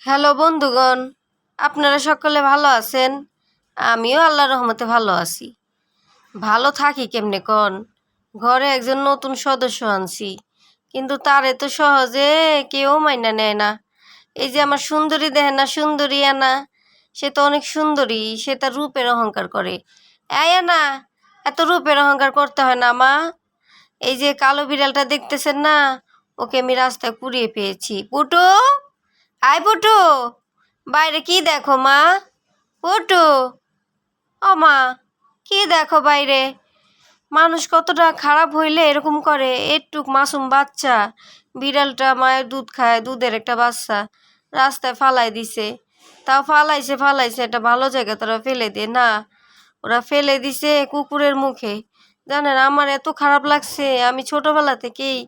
Hello বন্ধুগণ, আপনারা সকলে ভালো আছেন? আমিও আল্লাহর রহমতে ভালো আছি। ভালো থাকি কেমনে কন? ঘরে একজন নতুন সদস্য আনছি, কিন্তু তারে তো সহজে কেউ মাইনা নেয় না। এই যে আমার সুন্দরী দেখেন না, সুন্দরী আনা, সে তো অনেক সুন্দরী, সে তার রূপের অহংকার করে। এই আনা, এত রূপের অহংকার করতে হয় না মা। এই যে কালো বিড়ালটা দেখতেছেন না, ওকে আমি রাস্তায় কুড়িয়ে পেয়েছি। পুটু, আয় পুটু, বাইরে কি দেখো মা? পুটু, ও মা, কি দেখো বাইরে? মানুষ কতটা খারাপ হইলে এরকম করে? একটুক মাসুম বাচ্চা, বিড়ালটা মায়ের দুধ খায়, দুধের একটা বাচ্চা রাস্তায় ফালাই দিছে। তাও ফালাইছে একটা ভালো জায়গা, তারা ফেলে দিয়ে না, ওরা ফেলে দিছে কুকুরের মুখে। জানেন আমার এত খারাপ লাগছে। আমি ছোটবেলা থেকেই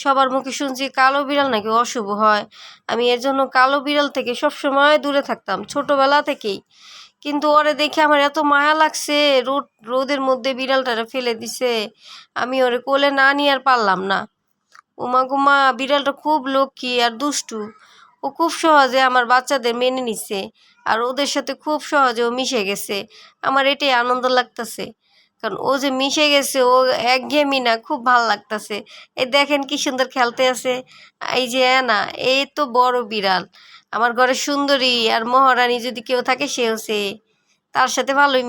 সবার মুখে শুনছি কালো বিড়াল নাকি অশুভ হয়। আমি এর জন্য কালো বিড়াল থেকে সবসময় দূরে থাকতাম ছোটবেলা থেকেই। কিন্তু ওরে দেখে আমার এত মায়া লাগছে, রোদের মধ্যে বিড়ালটারে ফেলে দিছে। আমি ওরে কোলে না নিয়ে আর পারলাম না। উমা গুমা, বিড়ালটা খুব লক্ষ্মী আর দুষ্টু। ও খুব সহজে আমার বাচ্চাদের মেনে নিছে, আর ওদের সাথে খুব সহজে ও মিশে গেছে। আমার এটাই আনন্দ লাগতেছে, কারণ ও যে মিশে গেছে, ও একঘেয়েমি না, খুব ভাল লাগতেছে। এই দেখেন কি সুন্দর খেলতে আছে। এই যে না, এই তো বড় বিড়াল। আমার ঘরে সুন্দরী আর মহারানী যদি কেউ থাকে, সে হচ্ছে তার সাথে ভালোই